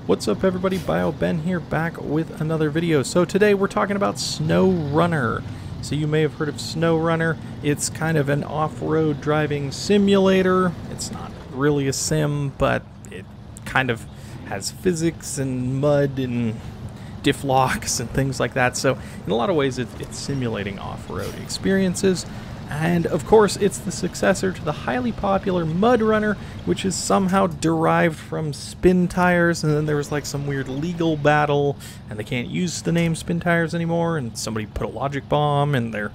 What's up everybody, BioBen here, back with another video. So today we're talking about SnowRunner. So you may have heard of SnowRunner. It's kind of an off-road driving simulator. It's not really a sim, but it kind of has physics and mud and diff locks and things like that. So in a lot of ways it's simulating off-road experiences. And of course it's the successor to the highly popular MudRunner, which is somehow derived from SpinTires, and then there was like some weird legal battle and they can't use the name SpinTires anymore, and somebody put a logic bomb in their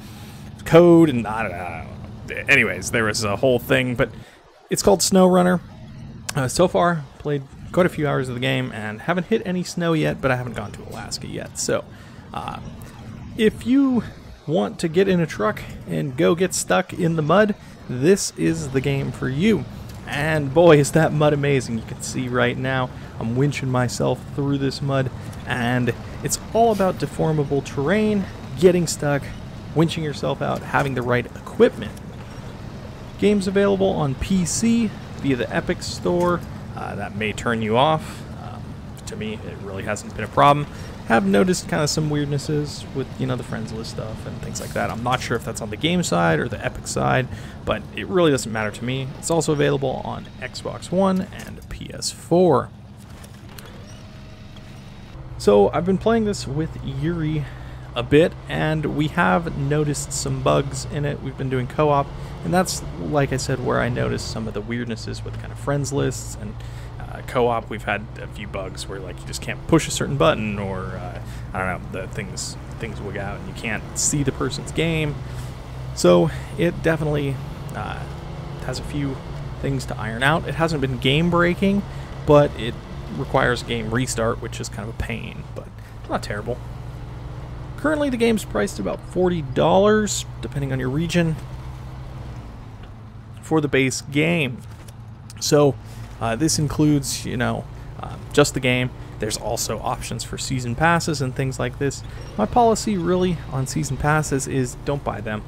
code, and I don't know. Anyways, there was a whole thing, but it's called SnowRunner. So far played quite a few hours of the game and haven't hit any snow yet, but I haven't gone to Alaska yet. So if you want to get in a truck and go get stuck in the mud, this is the game for you. And boy, is that mud amazing. You can see right now I'm winching myself through this mud, and it's all about deformable terrain, getting stuck, winching yourself out, having the right equipment. Game's available on PC via the Epic Store. That may turn you off. To me, it really hasn't been a problem. Have noticed kind of some weirdnesses with, you know, the friends list stuff and things like that. I'm not sure if that's on the game side or the Epic side, but it really doesn't matter to me. It's also available on Xbox One and PS4. So I've been playing this with Yuri a bit, and we have noticed some bugs in it. We've been doing co-op, and that's, like I said, where I noticed some of the weirdnesses with kind of friends lists and co-op. We've had a few bugs where like you just can't push a certain button, or I don't know, the things wig out and you can't see the person's game. So it definitely has a few things to iron out. It hasn't been game breaking, but it requires game restart, which is kind of a pain, but not terrible. Currently the game's priced about $40 depending on your region for the base game. So this includes, you know, just the game. There's also options for season passes and things like this. My policy really on season passes is don't buy them.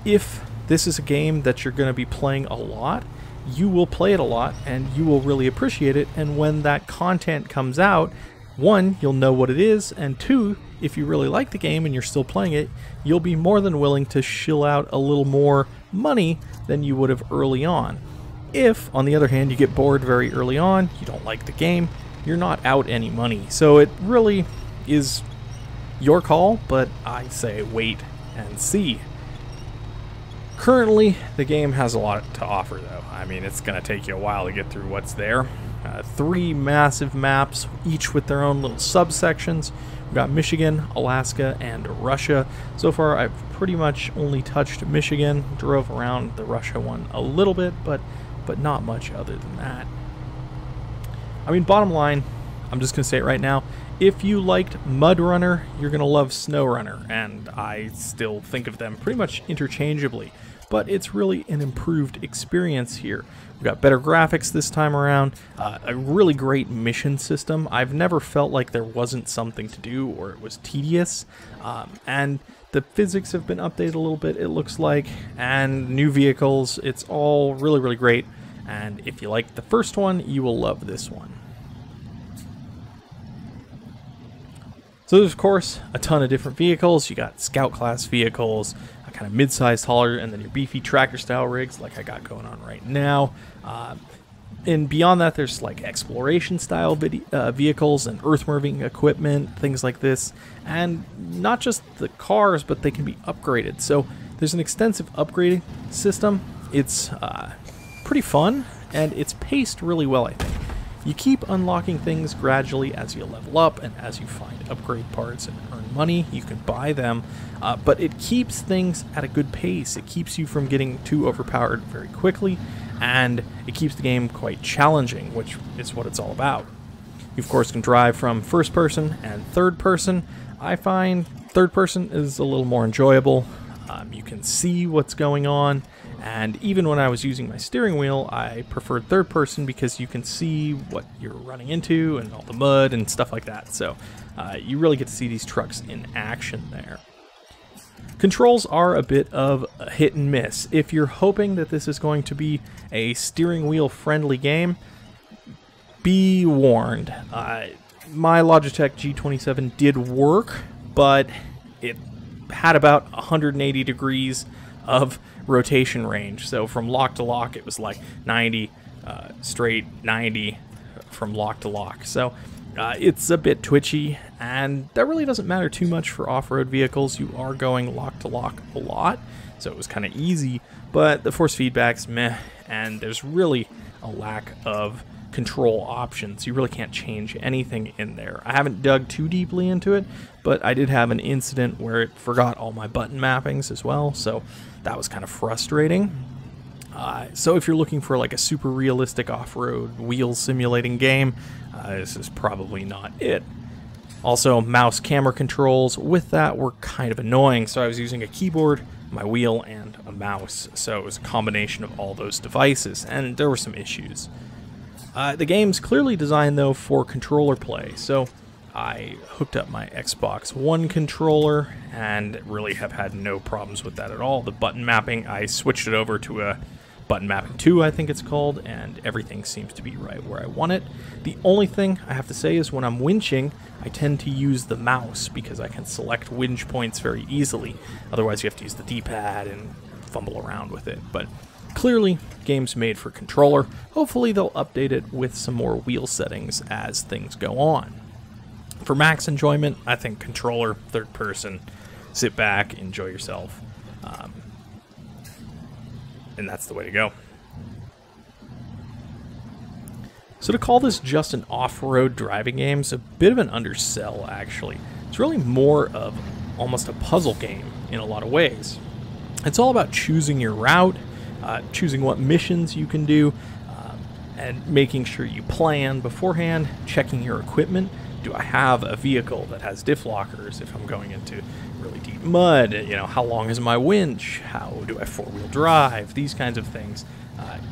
If this is a game that you're going to be playing a lot, you will play it a lot and you will really appreciate it. And when that content comes out, one, you'll know what it is, and two, if you really like the game and you're still playing it, you'll be more than willing to shill out a little more money than you would have early on. If, on the other hand, you get bored very early on, you don't like the game, you're not out any money. So it really is your call, but I say wait and see. Currently, the game has a lot to offer, though. I mean, it's going to take you a while to get through what's there. 3 massive maps, each with their own little subsections. We've got Michigan, Alaska, and Russia. So far, I've pretty much only touched Michigan, drove around the Russia one a little bit, but not much other than that. I mean, bottom line, I'm just going to say it right now, if you liked MudRunner, you're going to love SnowRunner, and I still think of them pretty much interchangeably, but it's really an improved experience here. We've got better graphics this time around, a really great mission system. I've never felt like there wasn't something to do or it was tedious, and the physics have been updated a little bit, it looks like, and new vehicles. It's all really, really great. And if you like the first one, you will love this one. So there's, of course, a ton of different vehicles. You got scout class vehicles, a kind of mid-sized hauler, and then your beefy tractor style rigs like I got going on right now. And beyond that, there's like exploration style vehicles and earth moving equipment, things like this. And not just the cars, but they can be upgraded. So there's an extensive upgrading system. It's pretty fun, and it's paced really well, I think. You keep unlocking things gradually as you level up and as you find upgrade parts and earn money. You can buy them, but it keeps things at a good pace. It keeps you from getting too overpowered very quickly, and it keeps the game quite challenging, which is what it's all about. You, of course, can drive from first person and third person. I find third person is a little more enjoyable. You can see what's going on, and even when I was using my steering wheel, I preferred third person because you can see what you're running into and all the mud and stuff like that. So you really get to see these trucks in action there. Controls are a bit of a hit and miss. If you're hoping that this is going to be a steering wheel friendly game, be warned. My Logitech G27 did work, but it had about 180 degrees of rotation range. So from lock to lock, it was like 90, straight 90 from lock to lock. So it's a bit twitchy, and that really doesn't matter too much for off-road vehicles. You are going lock to lock a lot, so it was kind of easy, but the force feedback's meh, and there's really a lack of control options. You really can't change anything in there. I haven't dug too deeply into it, but I did have an incident where it forgot all my button mappings as well, so that was kind of frustrating. So if you're looking for like a super realistic off-road wheel simulating game, this is probably not it. Also, mouse camera controls with that were kind of annoying, so I was using a keyboard, my wheel, and a mouse, so it was a combination of all those devices, and there were some issues. The game's clearly designed, though, for controller play, so I hooked up my Xbox One controller and really have had no problems with that at all. The button mapping, I switched it over to a button mapping 2, I think it's called, and everything seems to be right where I want it. The only thing I have to say is when I'm winching, I tend to use the mouse because I can select winch points very easily. Otherwise, you have to use the D-pad and fumble around with it. But clearly, game's made for controller. Hopefully, they'll update it with some more wheel settings as things go on. For max enjoyment, I think controller, third person, sit back, enjoy yourself. And that's the way to go. So to call this just an off-road driving game is a bit of an undersell, actually. It's really more of almost a puzzle game in a lot of ways. It's all about choosing your route, choosing what missions you can do, and making sure you plan beforehand, checking your equipment. Do I have a vehicle that has diff lockers if I'm going into really deep mud? You know, how long is my winch? How do I four-wheel drive? These kinds of things.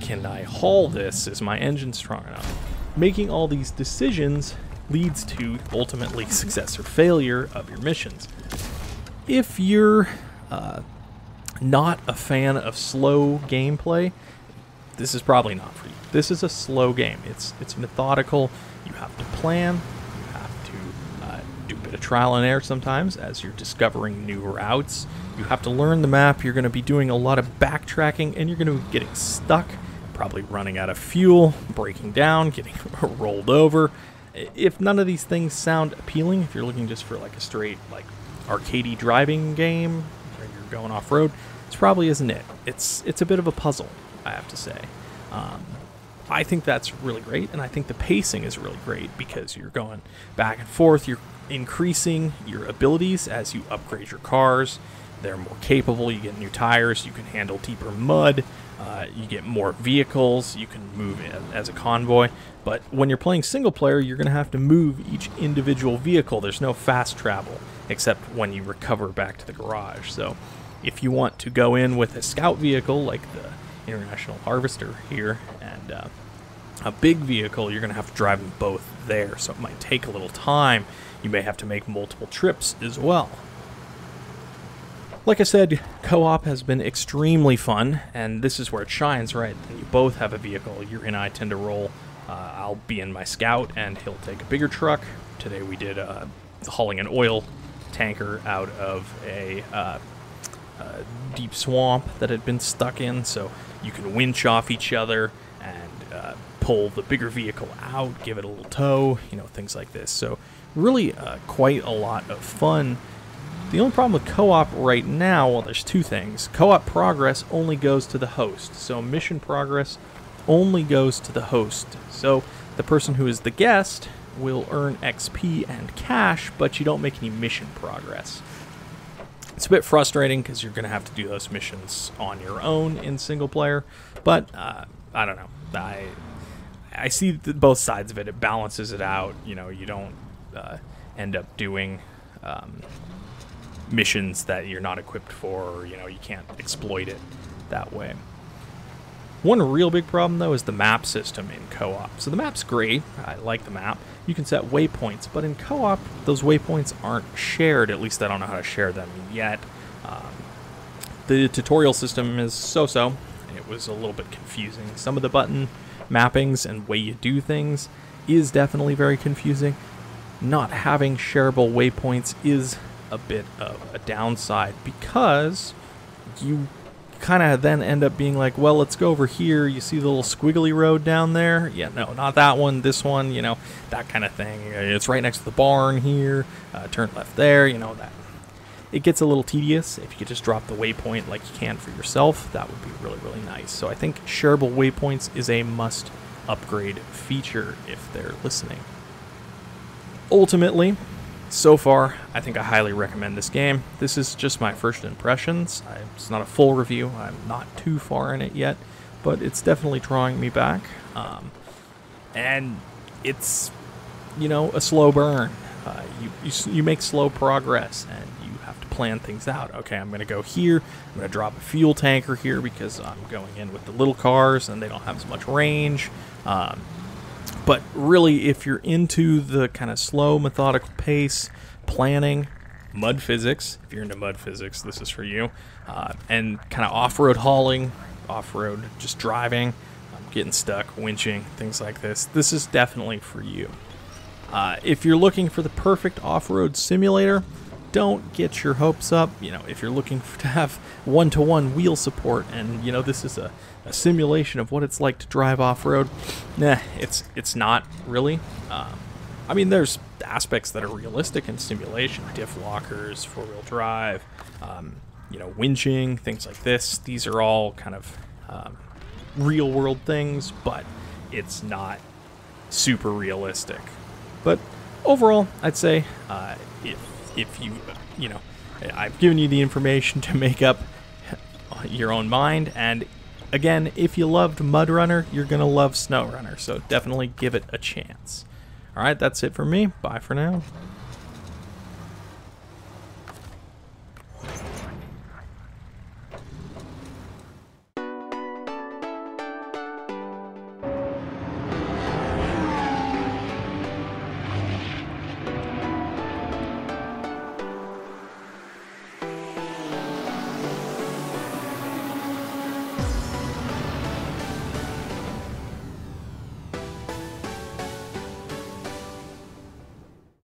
Can I haul this? Is my engine strong enough? Making all these decisions leads to ultimately success or failure of your missions. If you're not a fan of slow gameplay, this is probably not for you. This is a slow game. It's methodical. You have to plan. Do a bit of trial and error sometimes as you're discovering new routes. You have to learn the map. You're going to be doing a lot of backtracking, and you're going to be getting stuck, probably running out of fuel, breaking down, getting rolled over. If none of these things sound appealing, if you're looking just for like a straight like arcadey driving game where you're going off-road, this probably isn't it. It's a bit of a puzzle, I have to say. I think that's really great, and I think the pacing is really great because you're going back and forth. You're increasing your abilities as you upgrade your cars. They're more capable. You get new tires. You can handle deeper mud. You get more vehicles. You can move as a convoy. But when you're playing single player, you're going to have to move each individual vehicle. There's no fast travel except when you recover back to the garage. So if you want to go in with a scout vehicle like the International Harvester here and a big vehicle, you're going to have to drive them both there. So it might take a little time. You may have to make multiple trips as well. Like I said, co-op has been extremely fun, and this is where it shines, right? You both have a vehicle. You and I tend to roll. I'll be in my Scout, and he'll take a bigger truck. Today we did hauling an oil tanker out of a deep swamp that had been stuck in, so you can winch off each other and pull the bigger vehicle out, give it a little tow, you know, things like this. So really quite a lot of fun. The only problem with co-op right now, well, there's two things. Co-op progress only goes to the host. So mission progress only goes to the host. So the person who is the guest will earn XP and cash, but you don't make any mission progress. It's a bit frustrating because you're going to have to do those missions on your own in single player, but I don't know. I see both sides of it. It balances it out. You know, you don't end up doing missions that you're not equipped for, or, you know, you can't exploit it that way. One real big problem, though, is the map system in co-op. So the map's great. I like the map. You can set waypoints, but in co-op, those waypoints aren't shared. At least I don't know how to share them yet. The tutorial system is so-so. It was a little bit confusing. Some of the button mappings and way you do things is definitely very confusing. Not having shareable waypoints is a bit of a downside, because you kind of then end up being like, well, let's go over here. You see the little squiggly road down there? Yeah, no, not that one, this one, you know, that kind of thing. It's right next to the barn here. Turn left there, you know, that. It gets a little tedious. If you could just drop the waypoint like you can for yourself, that would be really, really nice. So I think shareable waypoints is a must upgrade feature if they're listening. Ultimately, so far, I think I highly recommend this game. This is just my first impressions. It's not a full review. I'm not too far in it yet, but it's definitely drawing me back. And it's, you know, a slow burn. You make slow progress, and you have to plan things out. Okay, I'm going to go here. I'm going to drop a fuel tanker here because I'm going in with the little cars, and they don't have as much range. But really, if you're into the kind of slow, methodical pace, planning, mud physics, if you're into mud physics, this is for you. And kind of off-road hauling, off-road just driving, getting stuck, winching, things like this, this is definitely for you. If you're looking for the perfect off-road simulator, don't get your hopes up. You know, if you're looking to have one-to-one wheel support, and you know this is a simulation of what it's like to drive off-road, nah, it's not really. I mean, there's aspects that are realistic in simulation: diff lockers, four-wheel drive, you know, winching, things like this. These are all kind of real-world things, but it's not super realistic. But overall, I'd say if you know, I've given you the information to make up your own mind. And again, if you loved MudRunner, you're going to love SnowRunner. So definitely give it a chance. All right, that's it for me. Bye for now.